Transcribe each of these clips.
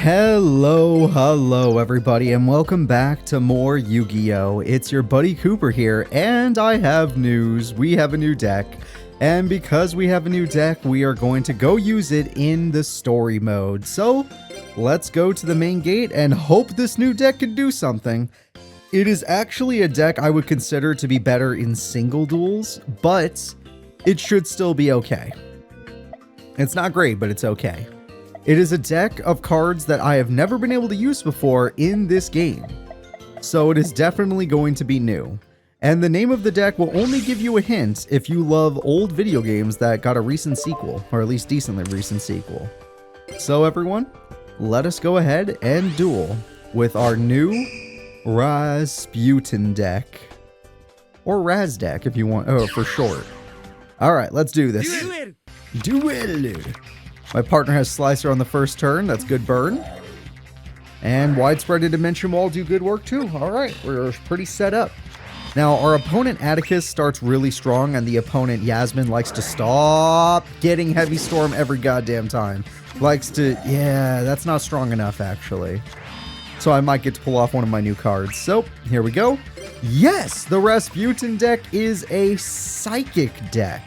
Hello everybody, and welcome back to more Yu-Gi-Oh! It's your buddy Cooper here, and I have news. We have a new deck, and because we have a new deck, we are going to go use it in the story mode. So, let's go to the main gate and hope this new deck can do something. It is actually a deck I would consider to be better in single duels, but it should still be okay. It's not great, but it's okay. It is a deck of cards that I have never been able to use before in this game, so it is definitely going to be new. And the name of the deck will only give you a hint if you love old video games that got a recent sequel, or at least decently recent sequel. So everyone, let us go ahead and duel with our new Rasputin deck. Or Raz deck if you want, for short. Alright, let's do this. Duel! My partner has Slicer on the first turn. That's good burn. And Widespread and Dimension Wall do good work too. Alright, we're pretty set up. Now, our opponent Atticus starts really strong, and the opponent Yasmin likes to stop getting Heavy Storm every goddamn time. Likes to... yeah, that's not strong enough, actually. So I might get to pull off one of my new cards. So, here we go. Yes! The Rasputin deck is a Psychic deck.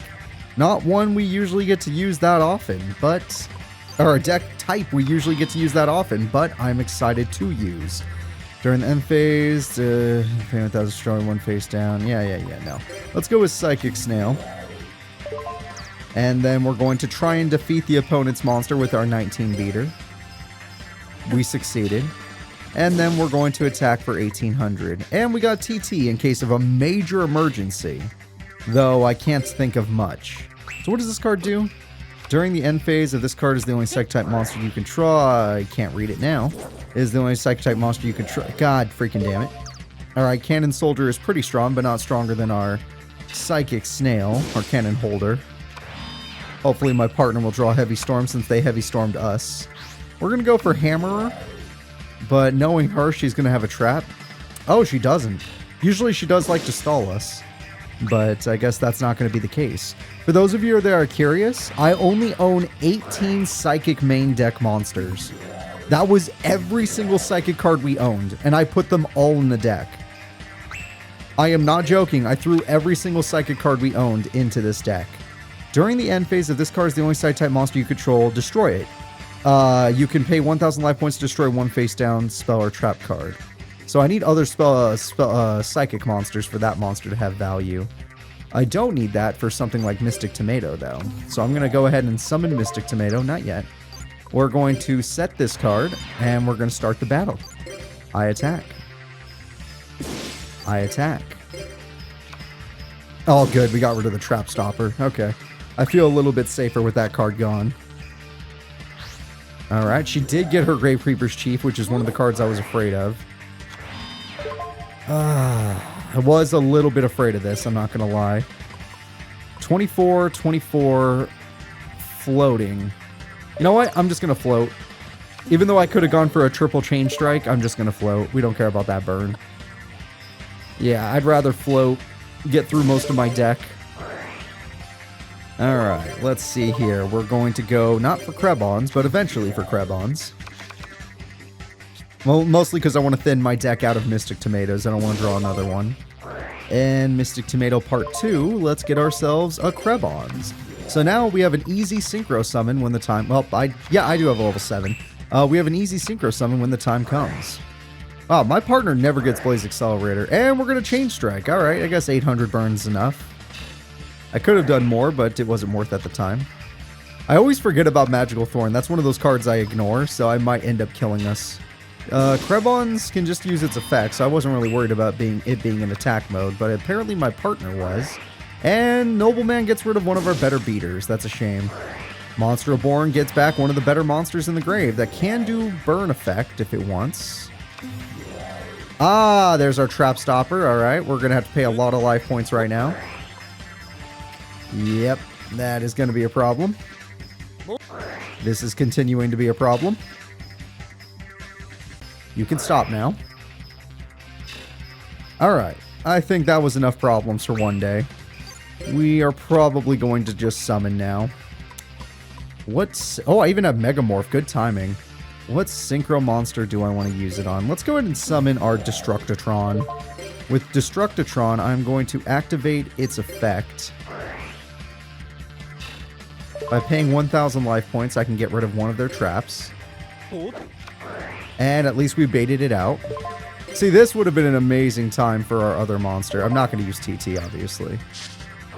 Not one we usually get to use that often, but... or a deck type we usually get to use that often, but I'm excited to use. During the end phase, without destroying one face down. Yeah, no. Let's go with Psychic Snail. And then we're going to try and defeat the opponent's monster with our 19 beater. We succeeded. And then we're going to attack for 1800. And we got TT in case of a major emergency. Though I can't think of much. So what does this card do? During the end phase, if this card is the only Psych-type monster you control, I can't read it now, is the only Psych-type monster you control. God freaking damn it. Alright, Cannon Soldier is pretty strong, but not stronger than our Psychic Snail, or Cannon Holder. Hopefully my partner will draw Heavy Storm since they Heavy Stormed us. We're going to go for Hammerer, but knowing her, she's going to have a trap. Oh, she doesn't. Usually she does like to stall us. But I guess that's not going to be the case. For those of you that are curious, I only own 18 Psychic main deck monsters. That was every single Psychic card we owned, and I put them all in the deck. I am not joking, I threw every single Psychic card we owned into this deck. During the end phase, if this card is the only Psych-type monster you control, destroy it. You can pay 1,000 life points to destroy one face-down spell or trap card. So I need other Psychic monsters for that monster to have value. I don't need that for something like Mystic Tomato, though. So I'm going to go ahead and summon Mystic Tomato. Not yet. We're going to set this card, and we're going to start the battle. I attack. I attack. Oh, good. We got rid of the Trap Stopper. Okay. I feel a little bit safer with that card gone. Alright, she did get her Grave Reaper's Chief, which is one of the cards I was afraid of. I was a little bit afraid of this, I'm not going to lie. 24, 24, floating. You know what? I'm just going to float. Even though I could have gone for a triple chain strike, I'm just going to float. We don't care about that burn. Yeah, I'd rather float, get through most of my deck. Alright, let's see here. We're going to go not for Krebons, but eventually for Krebons. Well, mostly because I want to thin my deck out of Mystic Tomatoes. I don't want to draw another one. And Mystic Tomato Part 2, let's get ourselves a Krebons. So now we have an easy Synchro Summon when the time... well, I do have a level 7. We have an easy Synchro Summon when the time comes. Wow, my partner never gets Blaze Accelerator. And we're going to Chain Strike. Alright, I guess 800 burns enough. I could have done more, but it wasn't worth at the time. I always forget about Magical Thorn. That's one of those cards I ignore, so I might end up killing us. Krebons can just use its effects, so I wasn't really worried about it being in attack mode, but apparently my partner was. And Nobleman gets rid of one of our better beaters. That's a shame. Monster Reborn gets back one of the better monsters in the grave that can do burn effect if it wants. Ah, there's our Trap Stopper. Alright, we're going to have to pay a lot of life points right now. Yep, that is going to be a problem. This is continuing to be a problem. You can stop now. Alright, I think that was enough problems for one day. We are probably going to just summon now. What's... oh, I even have Megamorph. Good timing. What synchro monster do I want to use it on? Let's go ahead and summon our Destructotron. With Destructotron, I'm going to activate its effect. By paying 1,000 life points, I can get rid of one of their traps. And at least we baited it out. See, this would have been an amazing time for our other monster. I'm not going to use TT, obviously.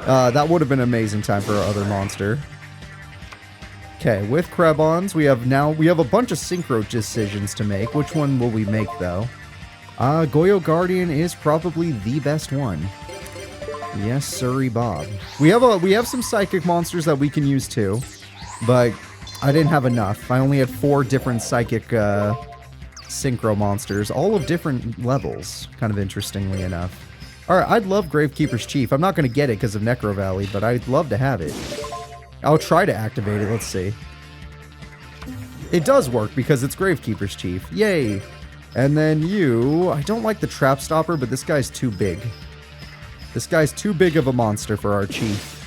That would have been an amazing time for our other monster. Okay, with Krebons, we have a bunch of synchro decisions to make. Which one will we make, though? Goyo Guardian is probably the best one. Yes, sirree, Bob. We have some psychic monsters that we can use too, but I didn't have enough. I only had 4 different psychic synchro monsters, all of different levels, kind of interestingly enough. Alright, I'd love Gravekeeper's Chief. I'm not going to get it because of Necro Valley, but I'd love to have it. I'll try to activate it, let's see. It does work because it's Gravekeeper's Chief. Yay! And then you... I don't like the Trap Stopper, but this guy's too big. This guy's too big of a monster for our Chief.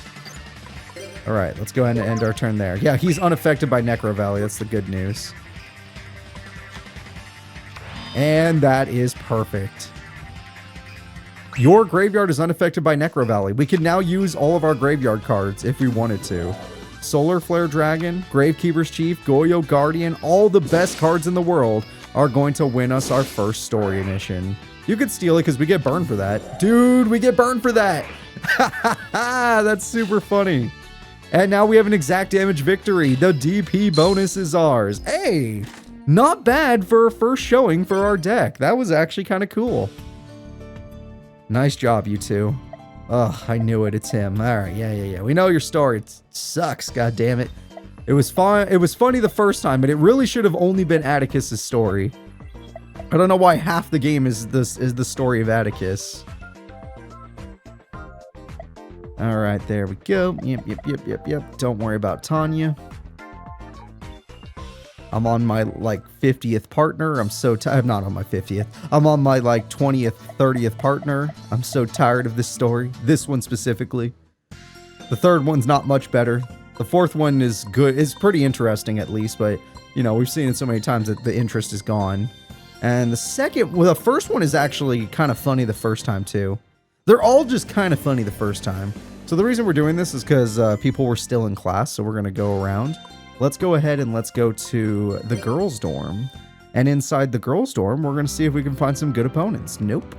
Alright, let's go ahead and end our turn there. Yeah, he's unaffected by Necro Valley. That's the good news. And that is perfect. Your graveyard is unaffected by Necro Valley. We can now use all of our graveyard cards if we wanted to. Solar Flare Dragon, Gravekeeper's Chief, Goyo Guardian, all the best cards in the world are going to win us our first story mission. You could steal it because we get burned for that. Dude, we get burned for that! That's super funny. And now we have an exact damage victory. The DP bonus is ours. Hey! Not bad for a first showing for our deck. That was actually kind of cool. Nice job, you two. Ugh, I knew it. It's him. All right, yeah. We know your story. It sucks, god damn it. It was fun. It was funny the first time, but it really should have only been Atticus's story. I don't know why half the game is the story of Atticus. All right, there we go. Yep. Don't worry about Tanya. I'm on my, 50th partner. I'm so tired. I'm not on my 50th. I'm on my, 20th, 30th partner. I'm so tired of this story. This one specifically. The third one's not much better. The fourth one is good. It's pretty interesting, at least. But, we've seen it so many times that the interest is gone. And the first one is actually kind of funny the first time, too. They're all just kind of funny the first time. So the reason we're doing this is because people were still in class. So we're going to go around. Let's go ahead and let's go to the girls' dorm. And inside the girls' dorm, we're going to see if we can find some good opponents. Nope.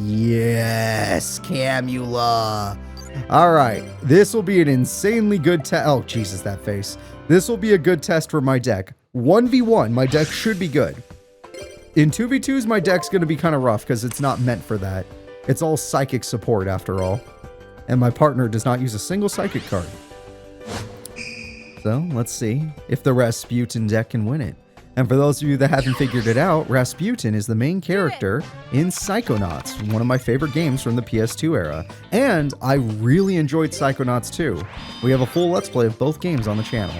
Yes, Camula. All right. This will be an insanely good test. Oh, Jesus, that face. This will be a good test for my deck. 1v1, my deck should be good. In 2v2s, my deck's going to be kind of rough because it's not meant for that. It's all psychic support after all. And my partner does not use a single psychic card. So, let's see if the Rasputin deck can win it. And for those of you that haven't figured it out, Rasputin is the main character in Psychonauts, one of my favorite games from the PS2 era. And I really enjoyed Psychonauts 2. We have a full Let's Play of both games on the channel.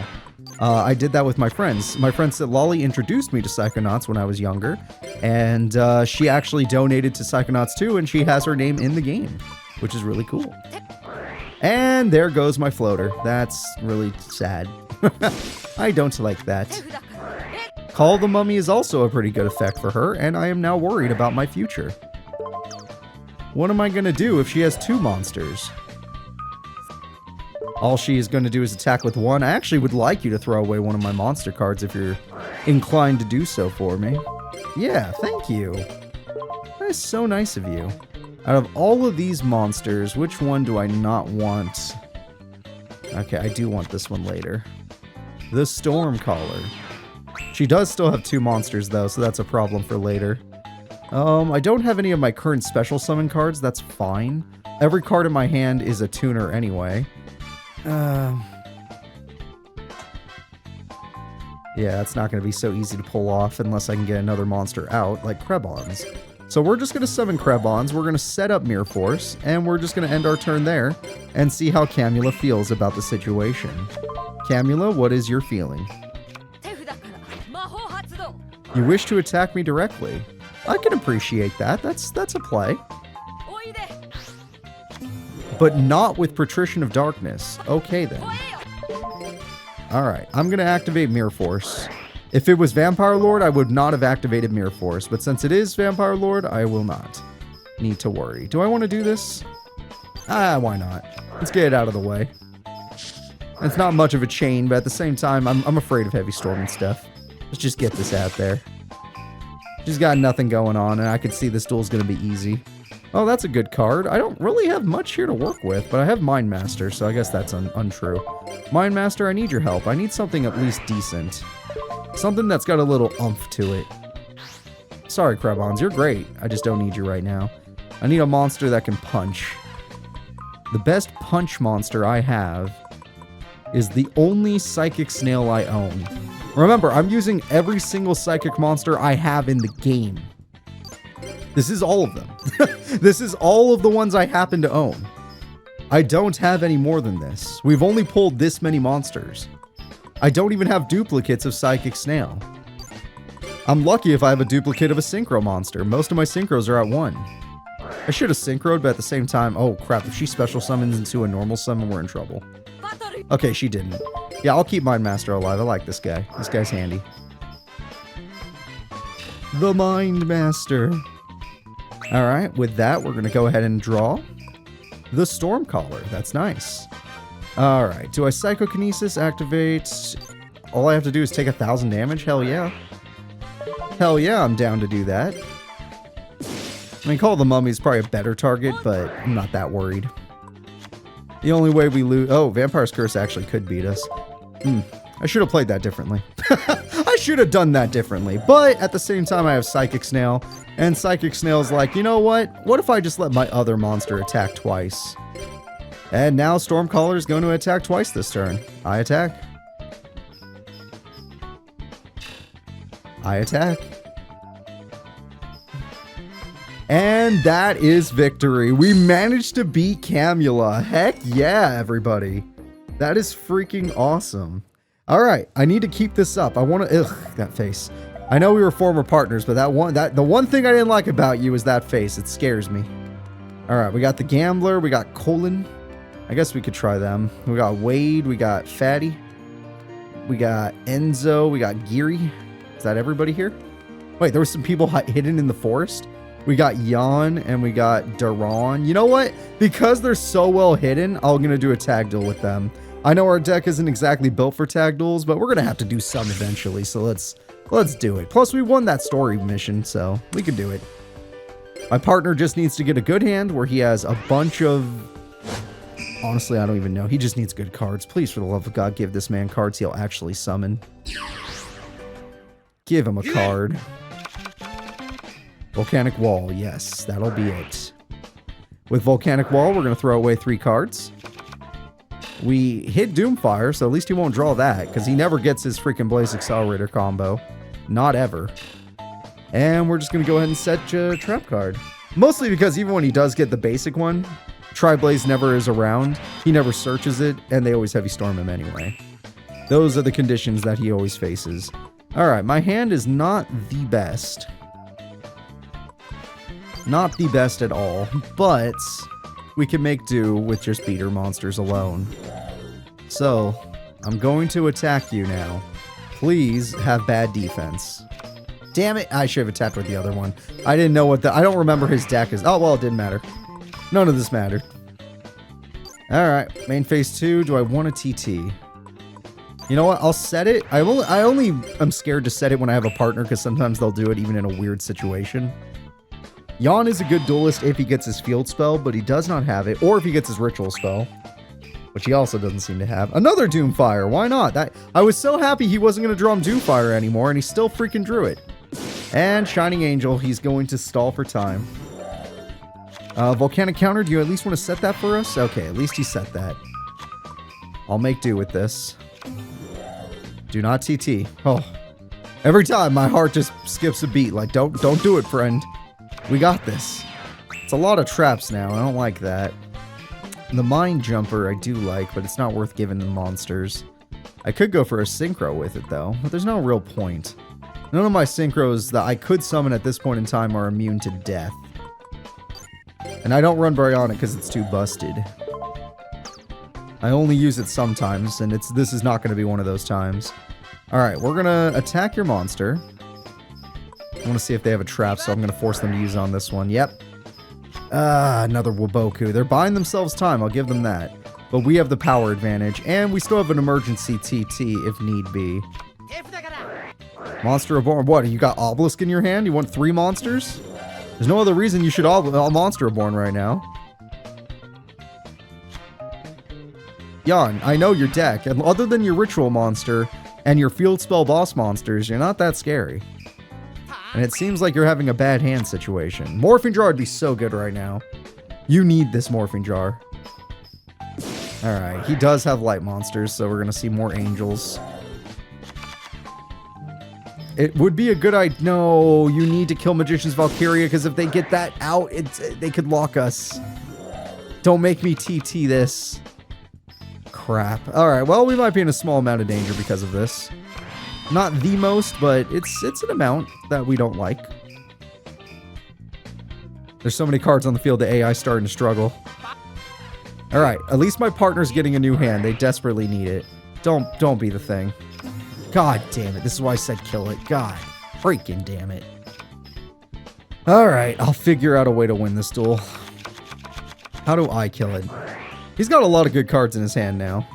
I did that with my friends. My friend Lolly introduced me to Psychonauts when I was younger. And she actually donated to Psychonauts 2, and she has her name in the game, which is really cool. And there goes my floater. That's really sad. I don't like that. Call the Mummy is also a pretty good effect for her, and I am now worried about my future. What am I going to do if she has 2 monsters? All she is going to do is attack with 1. I actually would like you to throw away one of my monster cards if you're inclined to do so for me. Yeah, thank you. That is so nice of you. Out of all of these monsters, which one do I not want? Okay, I do want this one later. The Stormcaller. She does still have 2 monsters, though, so that's a problem for later. I don't have any of my current special summon cards. That's fine. Every card in my hand is a tuner anyway. Yeah, that's not going to be so easy to pull off unless I can get another monster out, like Krebons. So we're just going to summon Krebons, we're going to set up Mirror Force, and we're just going to end our turn there and see how Camula feels about the situation. Camula, what is your feeling? You wish to attack me directly. I can appreciate that. That's a play. But not with Patrician of Darkness. Okay then. Alright, I'm going to activate Mirror Force. If it was Vampire Lord, I would not have activated Mirror Force. But since it is Vampire Lord, I will not need to worry. Do I want to do this? Why not? Let's get it out of the way. It's not much of a chain, but at the same time, I'm afraid of Heavy Storm and stuff. Let's just get this out there. She's got nothing going on, and I can see this duel's going to be easy. Oh, that's a good card. I don't really have much here to work with, but I have Mind Master, so I guess that's untrue. Mind Master, I need your help. I need something at least decent. Something that's got a little oomph to it. Sorry, Krebons, you're great. I just don't need you right now. I need a monster that can punch. The best punch monster I have is the only Psychic Snail I own. Remember, I'm using every single Psychic monster I have in the game. This is all of them. This is all of the ones I happen to own. I don't have any more than this. We've only pulled this many monsters. I don't even have duplicates of Psychic Snail. I'm lucky if I have a duplicate of a Synchro monster. Most of my Synchros are at 1. I should have Synchroed, but at the same time, oh crap, if she special summons into a normal summon, we're in trouble. Okay, she didn't. Yeah, I'll keep Mind Master alive. I like this guy. This guy's handy. The Mind Master. Alright, with that, we're going to go ahead and draw the Stormcaller. That's nice. Alright, do I Psychokinesis, activate? All I have to do is take 1,000 damage? Hell yeah. Hell yeah, I'm down to do that. I mean, Call of the Mummy is probably a better target, but I'm not that worried. The only way we lose... Oh, Vampire's Curse actually could beat us. I should have played that differently. I should have done that differently. But at the same time, I have Psychic Snail. And Psychic Snail's like, you know what? What if I just let my other monster attack twice? And now Stormcaller is going to attack twice this turn. I attack. I attack. And that is victory. We managed to beat Camula. Heck yeah, everybody. That is freaking awesome. All right, I need to keep this up. I want to... Ugh, that face. I know we were former partners, but the one thing I didn't like about you is that face. It scares me. All right, we got the Gambler. We got Colin. I guess we could try them. We got Wade. We got Fatty. We got Enzo. We got Geary. Is that everybody here? Wait, there were some people hidden in the forest? We got Jan and we got Duran. You know what? Because they're so well hidden, I'm going to do a tag duel with them. I know our deck isn't exactly built for tag duels, but we're going to have to do some eventually. So let's do it. Plus, we won that story mission, so we can do it. My partner just needs to get a good hand where he has a bunch of... Honestly, I don't even know. He just needs good cards. Please, for the love of God, give this man cards he'll actually summon. Give him a card. Volcanic Wall, yes, that'll be it. With Volcanic Wall, we're going to throw away 3 cards. We hit Doomfire, so at least he won't draw that, because he never gets his freaking Blaze Accelerator combo. Not ever. And we're just going to go ahead and set a trap card. Mostly because even when he does get the basic one, Tri-Blaze never is around, he never searches it, and they always Heavy Storm him anyway. Those are the conditions that he always faces. Alright, my hand is not the best. Not the best at all, but we can make do with just beater monsters alone. So, I'm going to attack you now. Please have bad defense. Damn it, I should have attacked with the other one. I didn't know what I don't remember his deck is. Oh, well, it didn't matter. None of this mattered. Alright, main phase 2. Do I want a TT? You know what? I'll set it. I only am scared to set it when I have a partner because sometimes they'll do it even in a weird situation. Jan is a good duelist if he gets his field spell, but he does not have it. Or if he gets his ritual spell, which he also doesn't seem to have. Another Doomfire. Why not? I was so happy he wasn't going to draw him Doomfire anymore, and he still freaking drew it. And Shining Angel, he's going to stall for time. Volcanic Counter, do you at least want to set that for us? Okay, at least he set that. I'll make do with this. Do not TT. Oh, every time my heart just skips a beat. Like, don't do it, friend. We got this. It's a lot of traps now. I don't like that. The Mind Jumper I do like, but it's not worth giving the monsters. I could go for a Synchro with it, though, but there's no real point. None of my Synchros that I could summon at this point in time are immune to death. And I don't run Baryonic because it's too busted. I only use it sometimes, and this is not going to be one of those times. Alright, we're gonna attack your monster. I want to see if they have a trap, so I'm gonna force them to use it on this one. Yep. Another Waboku. They're buying themselves time, I'll give them that. But we have the power advantage, and we still have an emergency TT if need be. Monster Reborn. What, you got Obelisk in your hand? You want 3 monsters? There's no other reason you should all Monster Reborn right now. Jan, I know your deck, and other than your Ritual Monster and your Field Spell Boss monsters, you're not that scary. And it seems like you're having a bad hand situation. Morphing Jar would be so good right now. You need this Morphing Jar. Alright, he does have light monsters, so we're going to see more angels. It would be a good idea. No, you need to kill Magician's Valkyria, because if they get that out, they could lock us. Don't make me TT this. Crap. Alright, well, we might be in a small amount of danger because of this. Not the most, but it's an amount that we don't like. There's so many cards on the field, the AI starting to struggle. Alright, at least my partner's getting a new hand. They desperately need it. Don't be the thing. God damn it. This is why I said kill it. God freaking damn it. Alright, I'll figure out a way to win this duel. How do I kill it? He's got a lot of good cards in his hand now.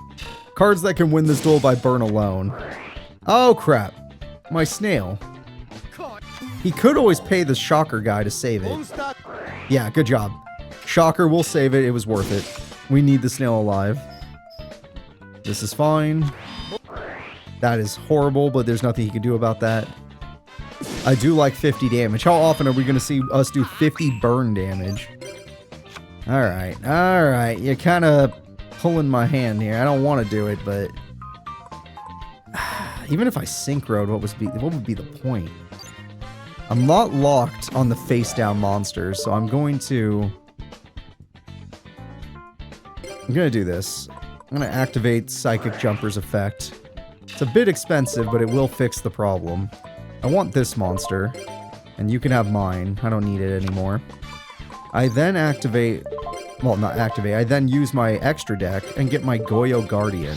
Cards that can win this duel by burn alone. Oh crap. My snail. He could always pay the Shocker guy to save it. Yeah, good job. Shocker, we'll save it. It was worth it. We need the snail alive. This is fine. That is horrible, but there's nothing he can do about that. I do like 50 damage. How often are we going to see us do 50 burn damage? Alright, alright. You're kind of pulling my hand here. I don't want to do it, but... Even if I synchroed, what would be the point? I'm not locked on the face-down monsters, so I'm going to do this. I'm going to activate Psychic Jumper's effect. It's a bit expensive, but it will fix the problem. I want this monster, and you can have mine. I don't need it anymore. I then activate... Well, not activate. I then use my extra deck and get my Goyo Guardian.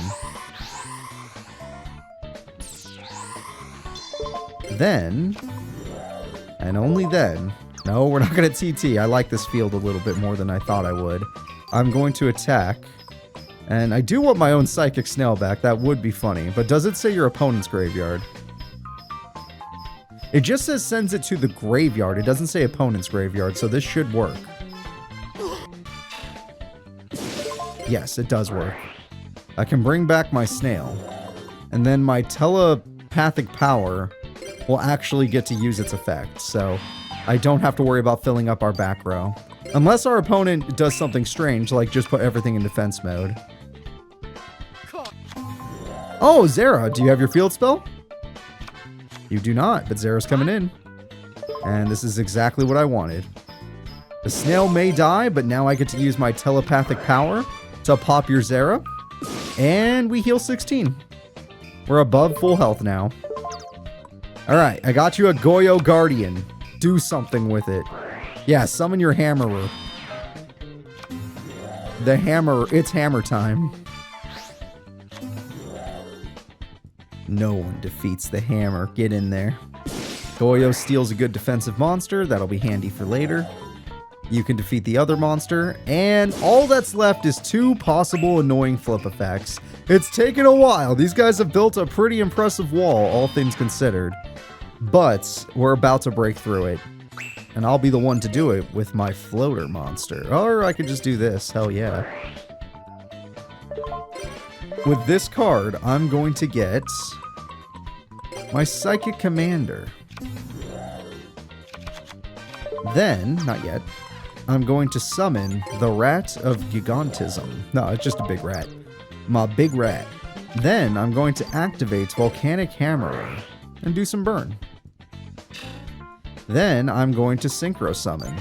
Then, and only then... No, we're not going to TT. I like this field a little bit more than I thought I would. I'm going to attack. And I do want my own Psychic Snail back. That would be funny. But does it say your opponent's graveyard? It just says sends it to the graveyard. It doesn't say opponent's graveyard, so this should work. Yes, it does work. I can bring back my snail. And then my telepathic power will actually get to use its effect. So I don't have to worry about filling up our back row. Unless our opponent does something strange, like just put everything in defense mode. Oh, Zera, do you have your field spell? You do not, but Zera's coming in. And this is exactly what I wanted. The snail may die, but now I get to use my telepathic power to pop your Zera. And we heal 16. We're above full health now. Alright, I got you a Goyo Guardian. Do something with it. Yeah, summon your Hammerer. The Hammer, it's hammer time. No one defeats the Hammer. Get in there. Goyo steals a good defensive monster. That'll be handy for later. You can defeat the other monster. And all that's left is 2 possible annoying flip effects. It's taken a while. These guys have built a pretty impressive wall, all things considered. But we're about to break through it. And I'll be the one to do it with my floater monster. Or I could just do this. Hell yeah. With this card, I'm going to get my Psychic Commander. Then, not yet, I'm going to summon the Rat of Gigantism. No, it's just a big rat. My big rat. Then, I'm going to activate Volcanic Hammerer and do some burn. Then, I'm going to Synchro Summon.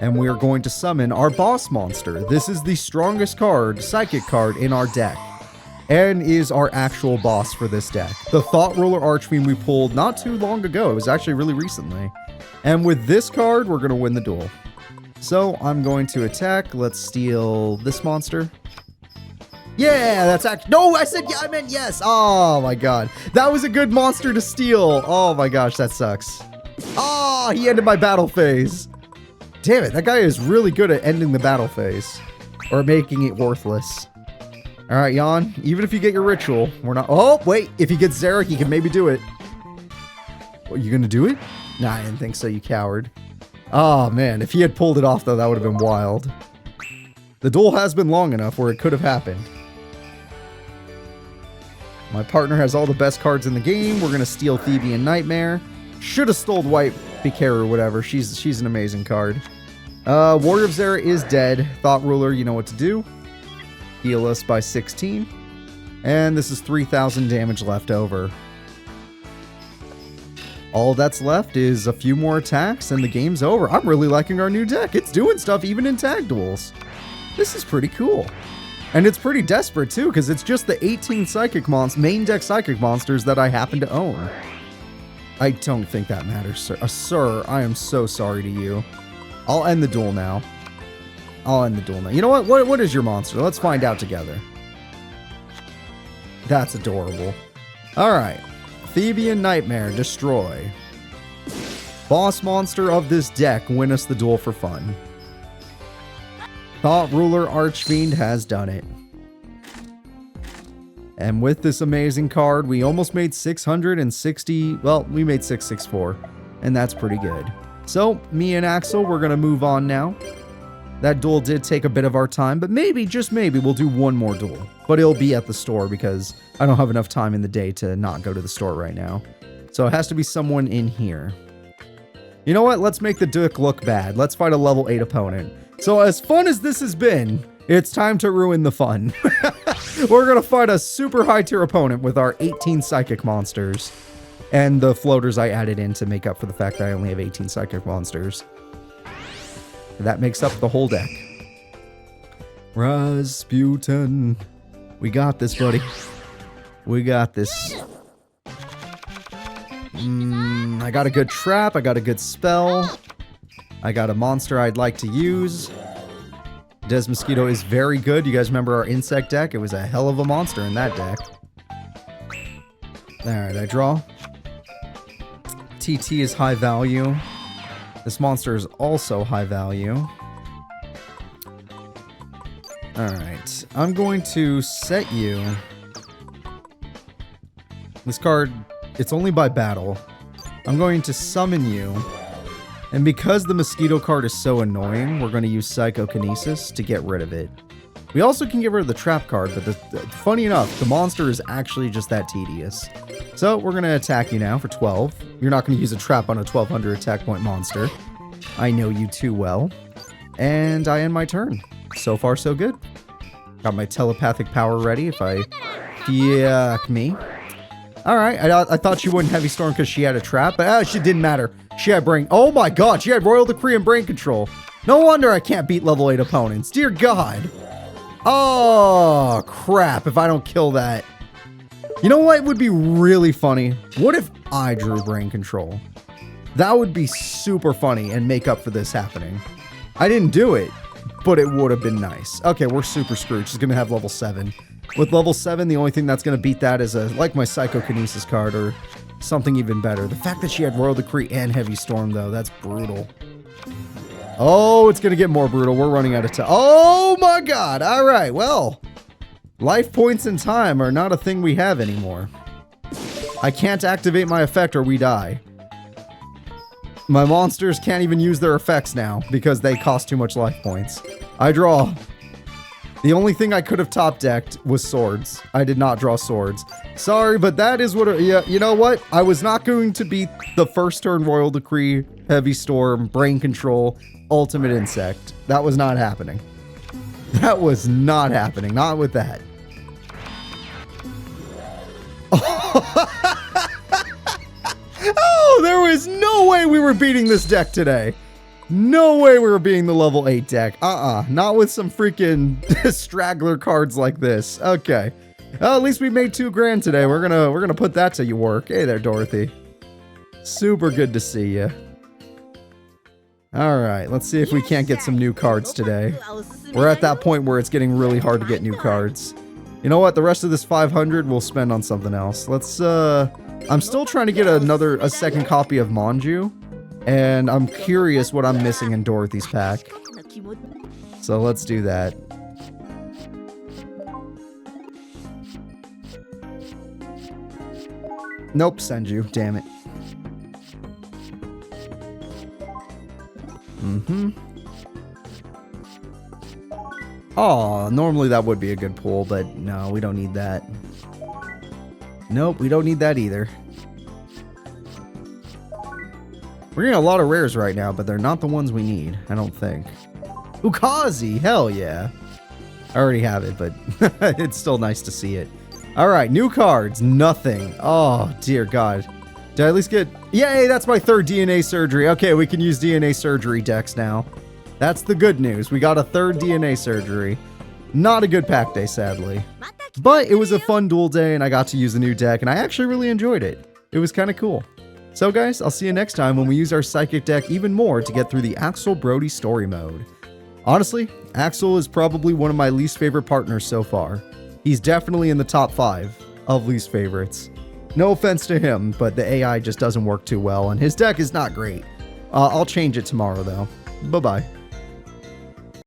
And we're going to summon our boss monster. This is the strongest card, Psychic card, in our deck. And is our actual boss for this deck. The Thought Ruler Archfiend we pulled not too long ago. It was actually really recently. And with this card, we're going to win the duel. So, I'm going to attack. Let's steal this monster. Yeah, that's actually... No, I said yeah, I meant yes. Oh, my God. That was a good monster to steal. Oh, my gosh, that sucks. Oh, he ended my battle phase. Damn it, that guy is really good at ending the battle phase. Or making it worthless. All right, Jan, even if you get your ritual, we're not... Oh, wait, if he gets Zarek, he can maybe do it. What, you gonna do it? Nah, I didn't think so, you coward. Oh, man, if he had pulled it off, though, that would have been wild. The duel has been long enough where it could have happened. My partner has all the best cards in the game. We're gonna steal Thebian Nightmare. Should have stole White Bikera or whatever. She's an amazing card. Warrior of Zera is dead. Thought Ruler, you know what to do. Heal us by 16. And this is 3,000 damage left over. All that's left is a few more attacks and the game's over. I'm really liking our new deck. It's doing stuff even in tag duels. This is pretty cool. And it's pretty desperate too, because it's just the 18 main deck Psychic Monsters that I happen to own. I don't think that matters, sir. Sir, I am so sorry to you. I'll end the duel now. You know what? What is your monster? Let's find out together. That's adorable. Alright. Thebian Nightmare, destroy. Boss monster of this deck, win us the duel for fun. Thought Ruler Archfiend has done it. And with this amazing card, we almost made 660... Well, we made 664. And that's pretty good. So, me and Axel, we're going to move on now. That duel did take a bit of our time, but maybe, just maybe, we'll do one more duel. But it'll be at the store because I don't have enough time in the day to not go to the store right now. So it has to be someone in here. You know what? Let's make the deck look bad. Let's fight a level 8 opponent. So as fun as this has been, it's time to ruin the fun. We're going to fight a super high tier opponent with our 18 Psychic Monsters. And the floaters I added in to make up for the fact that I only have 18 Psychic Monsters. That makes up the whole deck. Rasputin. We got this, buddy. We got this. I got a good trap. I got a good spell. I got a monster I'd like to use. Des Mosquito is very good. You guys remember our insect deck? It was a hell of a monster in that deck. Alright, I draw. TT is high value. This monster is also high value. Alright, I'm going to set you. This card, it's only by battle. I'm going to summon you. And because the mosquito card is so annoying, we're going to use Psychokinesis to get rid of it. We also can get rid of the trap card, but funny enough, the monster is actually just that tedious. So we're going to attack you now for 12. You're not going to use a trap on a 1200 attack point monster. I know you too well. And I end my turn. So far, so good. Got my telepathic power ready if I... Yuck me. Alright, I thought she wouldn't Heavy Storm because she had a trap, but she didn't matter. She had brain... Oh my god, she had Royal Decree and Brain Control. No wonder I can't beat level 8 opponents. Dear god. Oh, crap, if I don't kill that. You know what would be really funny? What if I drew Brain Control? That would be super funny and make up for this happening. I didn't do it, but it would have been nice. Okay, we're super screwed. She's going to have level 7. With level 7, the only thing that's going to beat that is like my Psychokinesis card or something even better. The fact that she had Royal Decree and Heavy Storm, though, that's brutal. Oh, it's going to get more brutal. We're running out of time. Oh, my God. All right, well, life points in time are not a thing we have anymore. I can't activate my effect or we die. My monsters can't even use their effects now because they cost too much life points. I draw. The only thing I could have top decked was swords. I did not draw swords. Sorry, but that is what... Yeah, you know what? I was not going to beat the first turn Royal Decree, Heavy Storm, Brain Control, Ultimate Insect. That was not happening. That was not happening. Not with that. Oh, there was no way we were beating this deck today. No way we were beating the level 8 deck. Not with some freaking straggler cards like this. Okay. Well, at least we made $2 grand today. We're gonna put that to your work. Hey there, Dorothy. Super good to see you. All right, let's see if we can't get some new cards today. We're at that point where it's getting really hard to get new cards. You know what? The rest of this 500 we'll spend on something else. Let's, I'm still trying to get a second copy of Manju. And I'm curious what I'm missing in Dorothy's pack. So let's do that. Nope, Senju. Damn it. Oh, normally that would be a good pull, but no, we don't need that. Nope, we don't need that either. We're getting a lot of rares right now, but they're not the ones we need, I don't think. Ukazi, hell yeah. I already have it, but it's still nice to see it. All right, new cards, nothing. Oh, dear God. Did I at least get... Yay, that's my third DNA surgery. Okay, we can use DNA surgery decks now. That's the good news. We got a third DNA surgery. Not a good pack day, sadly. But it was a fun duel day, and I got to use the new deck, and I actually really enjoyed it. It was kind of cool. So guys, I'll see you next time when we use our Psychic deck even more to get through the Axel Brody story mode. Honestly, Axel is probably one of my least favorite partners so far. He's definitely in the top 5 of least favorites. No offense to him, but the AI just doesn't work too well, and his deck is not great. I'll change it tomorrow, though. Bye-bye.